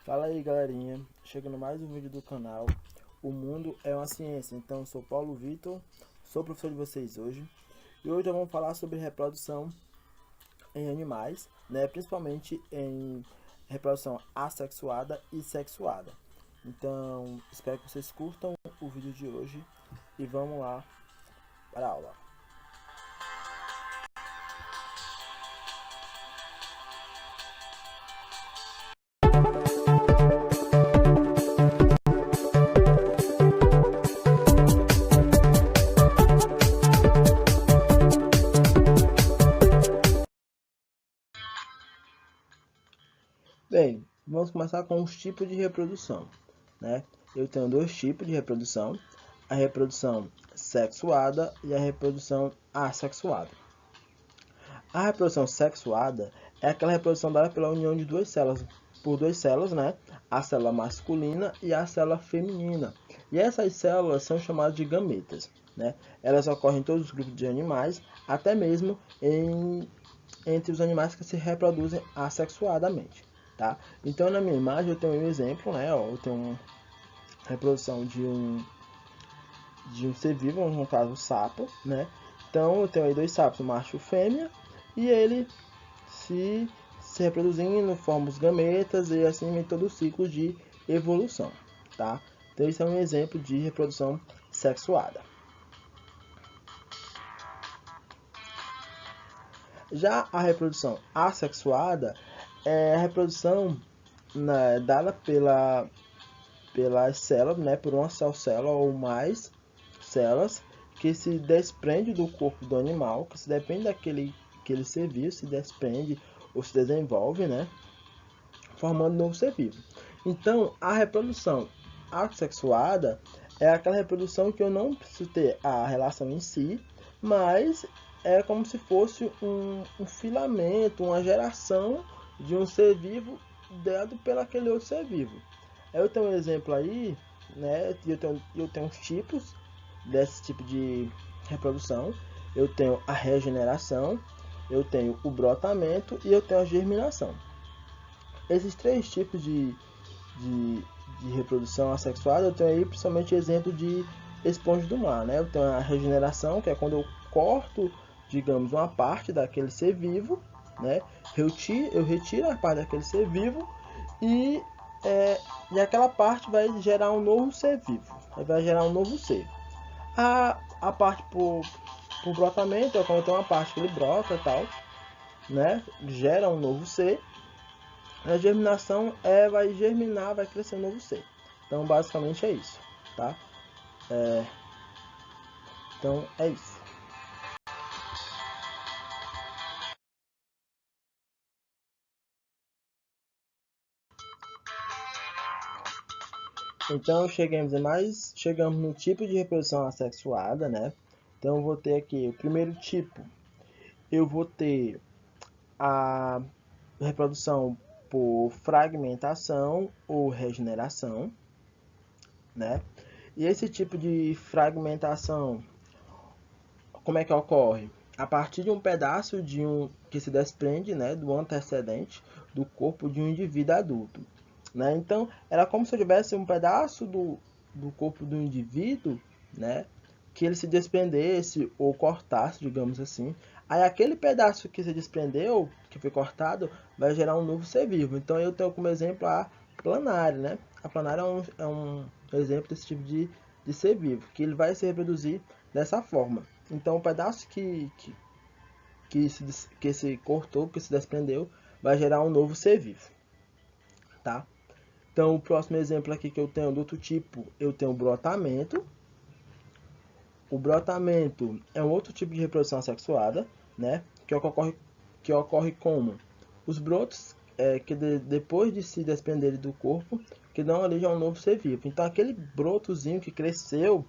Fala aí, galerinha, chegando mais um vídeo do canal. O mundo é uma ciência. Então eu sou Paulo Vitor, sou professor de vocês hoje. E hoje vamos falar sobre reprodução em animais, né? Principalmente em reprodução assexuada e sexuada. Então espero que vocês curtam o vídeo de hoje e vamos lá para a aula. Bem, vamos começar com os tipos de reprodução, né? Eu tenho dois tipos de reprodução: a reprodução sexuada e a reprodução assexuada. A reprodução sexuada é aquela reprodução dada pela união de duas células, por duas células, né? A célula masculina e a célula feminina. E essas células são chamadas de gametas, né? Elas ocorrem em todos os grupos de animais, até mesmo entre os animais que se reproduzem assexuadamente, tá? Então, na minha imagem eu tenho um exemplo, né? Eu tenho uma reprodução de um ser vivo, no caso o sapo, né? Então eu tenho aí dois sapos, macho e fêmea, e ele se reproduzindo, forma os gametas e assim vem todo o ciclo de evolução, tá? Então esse é um exemplo de reprodução sexuada. Já a reprodução assexuada é a reprodução, né, dada pelas células, né, por uma só célula ou mais células que se desprende do corpo do animal, que se depende daquele ser vivo, se desprende ou se desenvolve, né, formando um novo ser vivo. Então, a reprodução assexuada é aquela reprodução que eu não preciso ter a relação em si, mas é como se fosse um filamento, uma geração de um ser vivo dado pelo aquele outro ser vivo. Eu tenho um exemplo aí, né? Eu tenho os tipos desse tipo de reprodução. Eu tenho a regeneração, eu tenho o brotamento e eu tenho a germinação. Esses três tipos de, de reprodução assexuada, eu tenho aí principalmente exemplo de esponja do mar, né? Eu tenho a regeneração, que é quando eu corto, digamos, uma parte daquele ser vivo, né? Eu retiro a parte daquele ser vivo e, e aquela parte vai gerar um novo ser vivo, vai gerar um novo ser. A parte por brotamento é quando tem uma parte que ele brota e tal, né? Gera um novo ser. A germinação vai germinar, vai crescer um novo ser. Então, basicamente é isso, tá? Então, é isso. Então, chegamos no tipo de reprodução assexuada, né? Então, eu vou ter aqui o primeiro tipo. Eu vou ter a reprodução por fragmentação ou regeneração, né? E esse tipo de fragmentação, como é que ocorre? A partir de um pedaço que se desprende, né, do antecedente do corpo de um indivíduo adulto, né? Então, era como se eu tivesse um pedaço do corpo do indivíduo, né, que ele se desprendesse ou cortasse, digamos assim. Aí aquele pedaço que se desprendeu, que foi cortado, vai gerar um novo ser vivo. Então eu tenho como exemplo a planária, né? A planária é um exemplo desse tipo de ser vivo, que ele vai se reproduzir dessa forma. Então o pedaço que se cortou, que se desprendeu, vai gerar um novo ser vivo, tá? Então o próximo exemplo aqui que eu tenho do outro tipo, eu tenho o brotamento. O brotamento é um outro tipo de reprodução assexuada, né? Que ocorre como os brotos depois de se desprenderem do corpo, que dão origem a um novo ser vivo. Então aquele brotozinho que cresceu,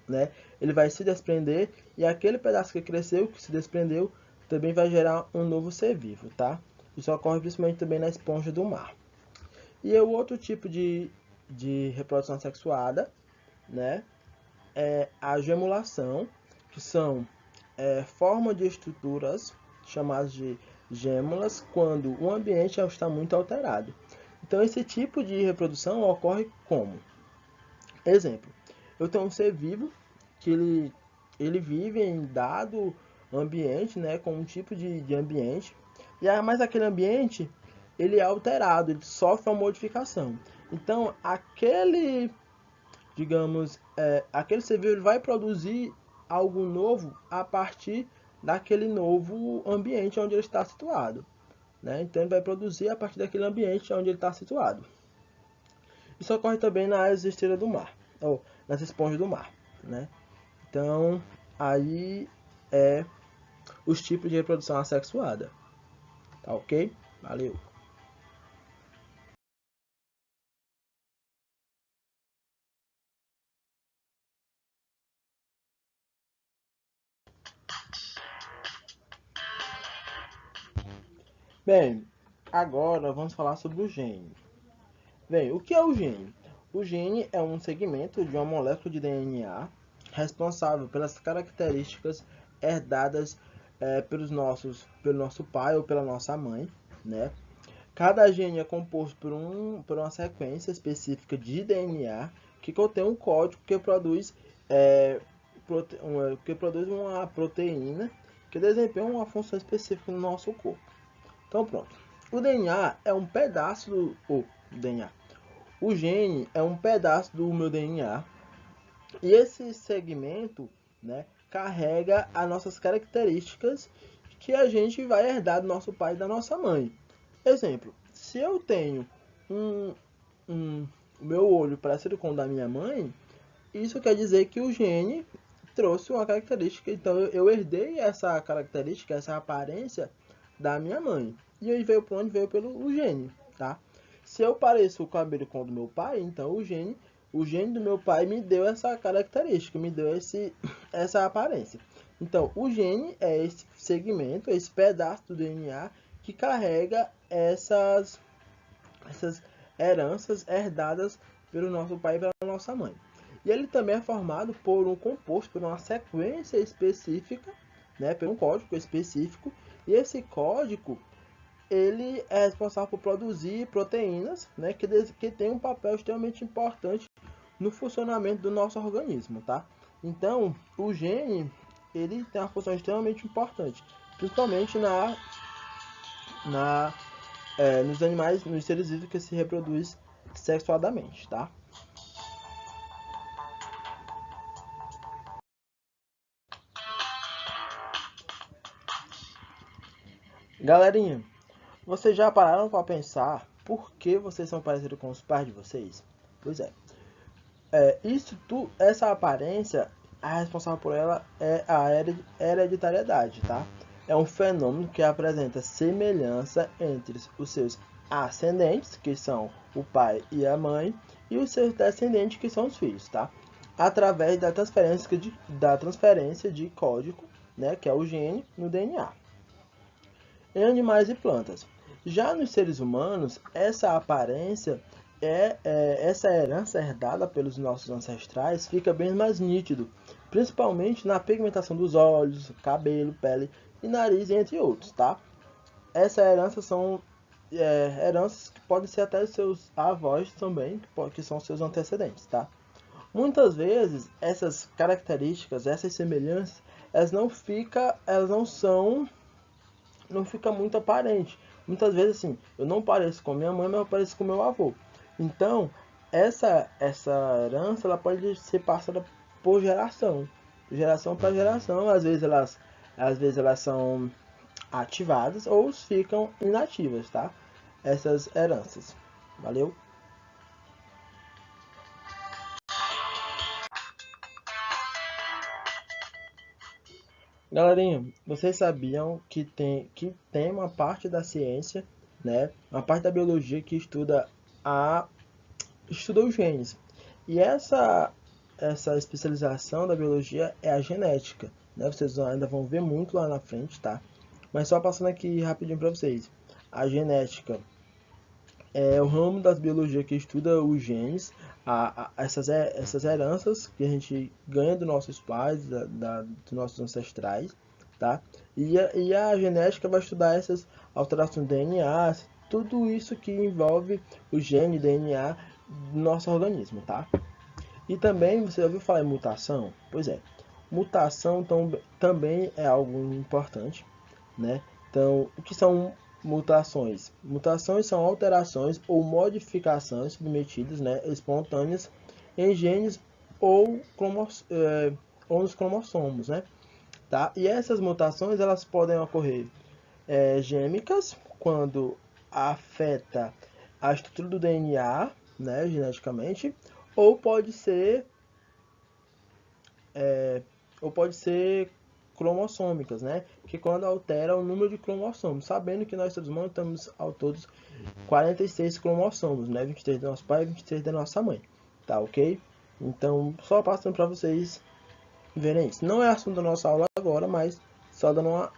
né? Ele vai se desprender e aquele pedaço que cresceu, que se desprendeu, também vai gerar um novo ser vivo, tá? Isso ocorre principalmente também na esponja do mar. E o outro tipo de reprodução assexuada, né? É a gemulação, que são forma de estruturas chamadas de gêmulas quando o ambiente está muito alterado. Então, esse tipo de reprodução ocorre como? Exemplo, eu tenho um ser vivo que ele vive em dado ambiente, né, com um tipo de ambiente, mas aquele ambiente ele é alterado, ele sofre uma modificação. Então, aquele ser vivo ele vai produzir algo novo a partir daquele novo ambiente onde ele está situado, né? Então, ele vai produzir a partir daquele ambiente onde ele está situado. Isso ocorre também nas estrelas do mar, ou nas esponjas do mar, né? Então, aí é os tipos de reprodução assexuada. Tá ok? Valeu! Bem, agora vamos falar sobre o gene. Bem, o que é o gene? O gene é um segmento de uma molécula de DNA responsável pelas características herdadas pelo nosso pai ou pela nossa mãe, né? Cada gene é composto por uma sequência específica de DNA que contém um código é, que produz uma proteína que desempenha uma função específica no nosso corpo. Então pronto. O DNA é um pedaço do DNA. O gene é um pedaço do meu DNA e esse segmento, né, carrega as nossas características que a gente vai herdar do nosso pai e da nossa mãe. Exemplo, se eu tenho um, o meu olho parecido com o da minha mãe, isso quer dizer que o gene trouxe uma característica, então eu herdei essa característica, essa aparência da minha mãe. E aí veio por onde veio pelo gene, tá? Se eu pareço o cabelo com o do meu pai, então o gene do meu pai me deu essa característica, me deu essa aparência. Então, o gene é esse segmento, esse pedaço do DNA que carrega essas heranças herdadas pelo nosso pai e pela nossa mãe. E ele também é formado por um composto, por uma sequência específica, né, por um código específico, e esse código ele é responsável por produzir proteínas, né, que tem um papel extremamente importante no funcionamento do nosso organismo, tá? Então, o gene ele tem uma função extremamente importante, principalmente nos animais, nos seres vivos que se reproduzem sexuadamente, tá? Galerinha, vocês já pararam para pensar por que vocês são parecidos com os pais de vocês? Pois é. Essa aparência, a responsável por ela é a hereditariedade, tá? É um fenômeno que apresenta semelhança entre os seus ascendentes, que são o pai e a mãe, e os seus descendentes, que são os filhos, tá? Através da transferência de código, né, que é o gene, no DNA. Em animais e plantas. Já nos seres humanos, essa aparência essa herança herdada pelos nossos ancestrais fica bem mais nítido, principalmente na pigmentação dos olhos, cabelo, pele e nariz, entre outros, tá? Essas heranças são heranças que podem ser até seus avós também, que são seus antecedentes, tá? Muitas vezes essas características, essas semelhanças, elas não fica muito aparente. Muitas vezes assim, eu não pareço com minha mãe, mas eu pareço com meu avô. Então, essa herança ela pode ser passada por geração, de geração para geração. Às vezes elas são ativadas ou ficam inativas, tá? Essas heranças. Valeu? Galerinha, vocês sabiam que tem uma parte da ciência, né? Uma parte da biologia que estuda os genes. E essa especialização da biologia é a genética, né? Vocês ainda vão ver muito lá na frente, tá? Mas só passando aqui rapidinho para vocês. A genética é o ramo das biologia que estuda os genes, essas heranças que a gente ganha dos nossos pais, dos nossos ancestrais, tá? E a genética vai estudar essas alterações do DNA, tudo isso que envolve o gene, DNA do nosso organismo, tá? E também, você já ouviu falar em mutação? Pois é, mutação também é algo importante, né? Então, o que são mutações? Mutações são alterações ou modificações submetidas, né, espontâneas em genes ou, ou nos cromossomos, né? Tá? E essas mutações elas podem ocorrer gêmicas, quando afeta a estrutura do DNA, né, geneticamente, ou pode ser ou pode ser cromossômicas, né? Que quando altera o número de cromossomos, sabendo que nós seres humanos temos ao todos 46 cromossomos, né? 23 do nosso pai e 23 da nossa mãe, tá ok? Então, só passando para vocês verem isso. Não é assunto da nossa aula agora, mas só dando uma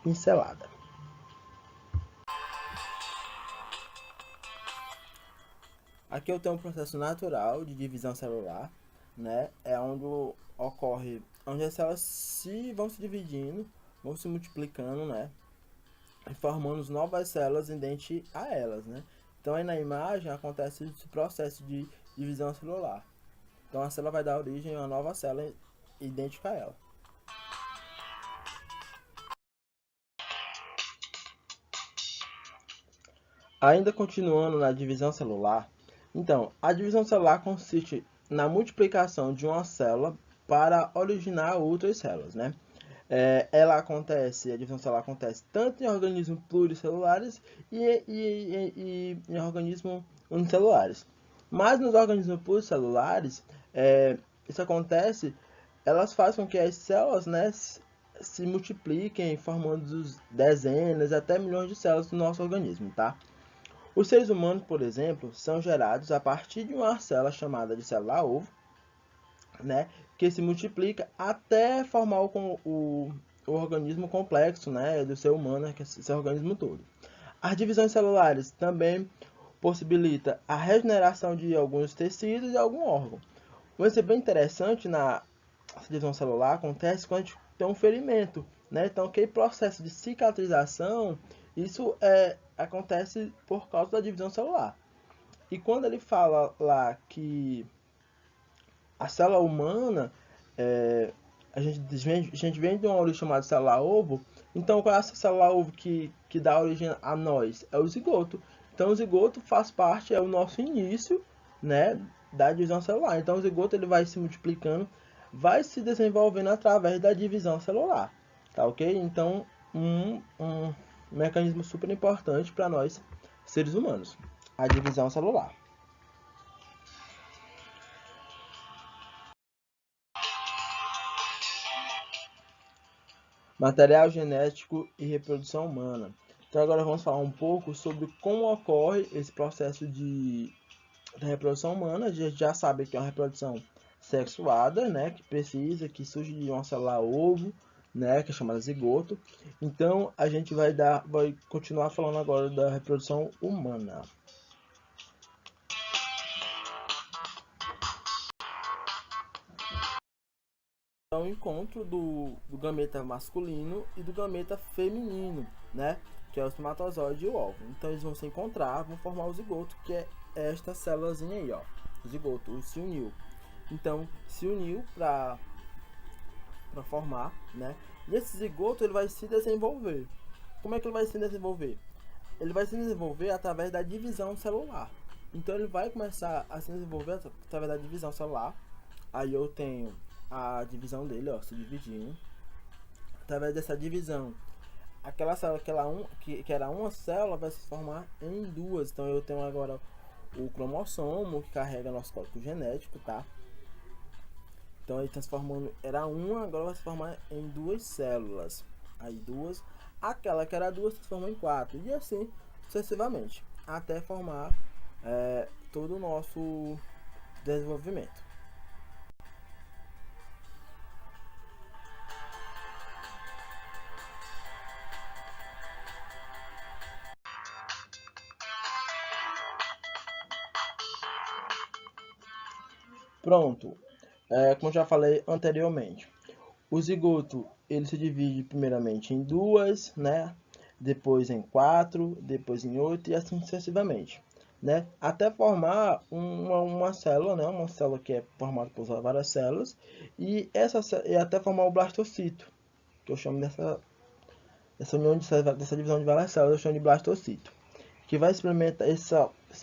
pincelada. Aqui eu tenho um processo natural de divisão celular, né? É onde ocorre, onde as células vão se dividindo, vão se multiplicando, né? E formando novas células idênticas a elas, né? Então aí na imagem acontece esse processo de divisão celular. Então a célula vai dar origem a uma nova célula idêntica a ela. Ainda continuando na divisão celular, então, a divisão celular consiste na multiplicação de uma célula para originar outras células, né? A divisão celular acontece tanto em organismos pluricelulares e em organismos unicelulares. Mas nos organismos pluricelulares, isso acontece, elas fazem com que as células, né, se multipliquem, formando dezenas até milhões de células no nosso organismo, tá? Os seres humanos, por exemplo, são gerados a partir de uma célula chamada de célula-ovo, né, que se multiplica até formar o organismo complexo, né, do ser humano, que é esse organismo todo. As divisões celulares também possibilitam a regeneração de alguns tecidos e algum órgão. Um exemplo bem interessante na divisão celular acontece quando a gente tem um ferimento, né? Então, aquele processo de cicatrização, isso acontece por causa da divisão celular. E quando ele fala lá que a célula humana, a gente vem de uma origem chamada célula-ovo, então qual é essa célula-ovo que dá origem a nós? É o zigoto. Então o zigoto faz parte, é o nosso início, né, da divisão celular. Então o zigoto ele vai se multiplicando, vai se desenvolvendo através da divisão celular, tá ok? Então um mecanismo super importante para nós seres humanos, a divisão celular. Material genético e reprodução humana. Então agora vamos falar um pouco sobre como ocorre esse processo da reprodução humana. A gente já sabe que é uma reprodução sexuada, né, que surge de uma célula ovo, né, que é chamada zigoto. Então a gente vai continuar falando agora da reprodução humana. É o encontro do gameta masculino e do gameta feminino, né? Que é o espermatozoide e o óvulo. Então eles vão se encontrar, vão formar o zigoto, que é esta célulazinha aí, ó. O zigoto, se uniu. Então se uniu para formar, né? E esse zigoto ele vai se desenvolver. Como é que ele vai se desenvolver? Ele vai se desenvolver através da divisão celular. Então ele vai começar a se desenvolver através da divisão celular. Aí eu tenho a divisão dele, ó, se dividindo. Através dessa divisão, aquela célula que era uma célula vai se formar em duas. Então eu tenho agora o cromossomo que carrega nosso código genético, tá? Então ele transformando, era uma, agora vai se formar em duas células. Aí duas, aquela que era duas se transformou em quatro. E assim sucessivamente, até formar todo o nosso desenvolvimento. Pronto, como eu já falei anteriormente, o zigoto ele se divide primeiramente em duas, né? depois em 4, depois em 8 e assim sucessivamente, né? Até formar uma célula, né? Uma célula que é formada por várias células e até formar o blastocito, que eu chamo dessa união dessa divisão de várias células, eu chamo de blastocito, que vai experimentar esse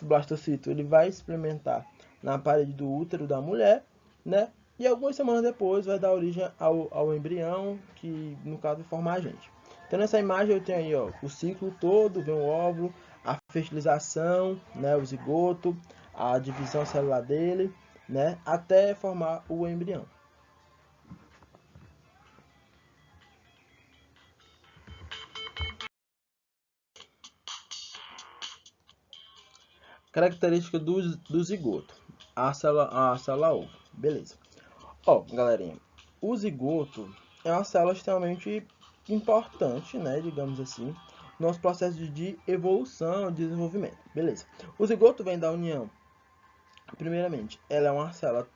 blastocito, ele vai experimentar na parede do útero da mulher, né? E algumas semanas depois vai dar origem ao embrião, que no caso vai formar a gente. Então nessa imagem eu tenho aí, ó, o ciclo todo, vem o óvulo, a fertilização, né, o zigoto, a divisão celular dele, né, até formar o embrião. Característica do zigoto, a célula ovo, beleza. Ó, galerinha, o zigoto é uma célula extremamente importante, né, digamos assim, no nosso processo de evolução e desenvolvimento, beleza. O zigoto vem da união, primeiramente, ela é uma célula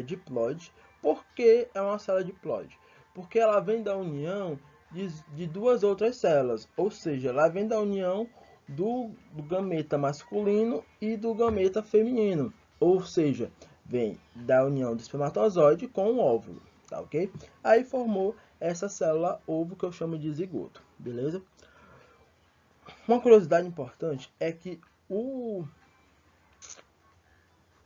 diploide. Por que é uma célula diploide? Porque ela vem da união de duas outras células, ou seja, ela vem da união do gameta masculino e do gameta feminino, ou seja, vem da união do espermatozoide com o óvulo, tá ok? Aí formou essa célula ovo que eu chamo de zigoto, beleza? Uma curiosidade importante é que o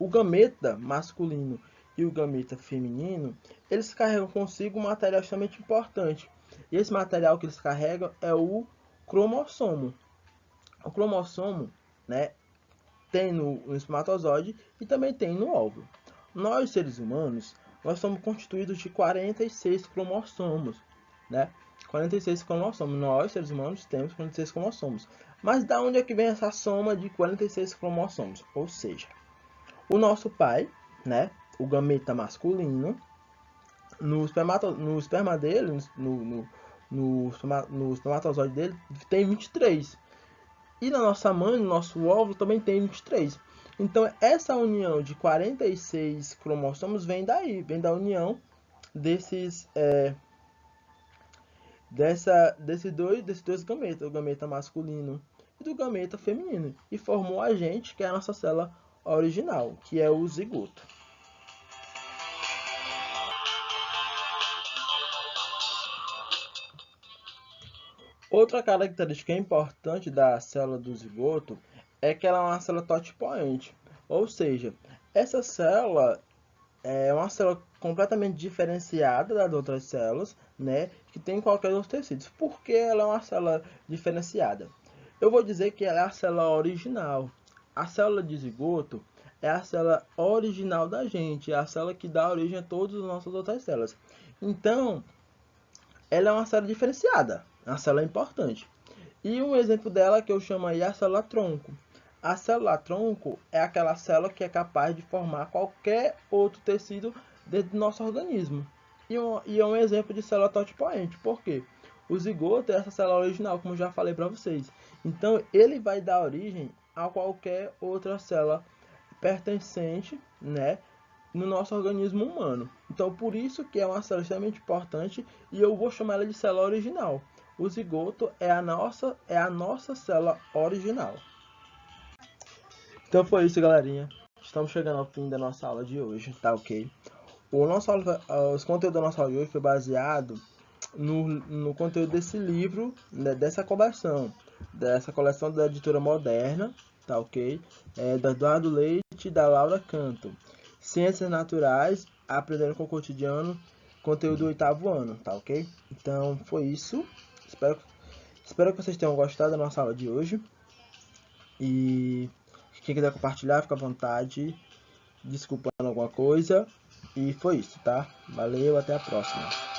gameta masculino e o gameta feminino, eles carregam consigo um material extremamente importante. E esse material que eles carregam é o cromossomo. O cromossomo, né, tem no espermatozoide e também tem no óvulo. Nós, seres humanos, nós somos constituídos de 46 cromossomos, né? 46 cromossomos. Nós, seres humanos, temos 46 cromossomos. Mas da onde é que vem essa soma de 46 cromossomos? Ou seja, o nosso pai, né, o gameta masculino, no esperma dele, no espermatozoide dele, tem 23. E na nossa mãe, no nosso óvulo, também tem 23. Então, essa união de 46 cromossomos vem daí, vem da união desses dois gametas, o gameta masculino e do gameta feminino, e formou a gente, que é a nossa célula original, que é o zigoto. Outra característica importante da célula do zigoto é que ela é uma célula totipoente, ou seja, essa célula é uma célula completamente diferenciada das outras células, né, que tem em qualquer dos tecidos. Por que ela é uma célula diferenciada? Eu vou dizer que ela é a célula original. A célula de zigoto é a célula original da gente, é a célula que dá origem a todas as nossas outras células. Então, ela é uma célula diferenciada, é uma célula importante. E um exemplo dela que eu chamo aí é a célula tronco. A célula tronco é aquela célula que é capaz de formar qualquer outro tecido dentro do nosso organismo. E é um exemplo de célula totipoente. Por quê? O zigoto é essa célula original, como eu já falei para vocês. Então, ele vai dar origem a qualquer outra célula pertencente, né, no nosso organismo humano. Então, por isso que é uma célula extremamente importante e eu vou chamar ela de célula original. O zigoto é a nossa célula original. Então foi isso, galerinha. Estamos chegando ao fim da nossa aula de hoje, tá ok? Os conteúdos da nossa aula de hoje foi baseado no conteúdo desse livro, né, dessa coleção da editora Moderna, tá ok? Da Eduardo Leite e da Laura Canto. Ciências Naturais, aprendendo com o cotidiano, conteúdo do 8º ano, tá ok? Então foi isso. Espero que vocês tenham gostado da nossa aula de hoje. E quem quiser compartilhar, fica à vontade. Desculpando alguma coisa. E foi isso, tá? Valeu, até a próxima.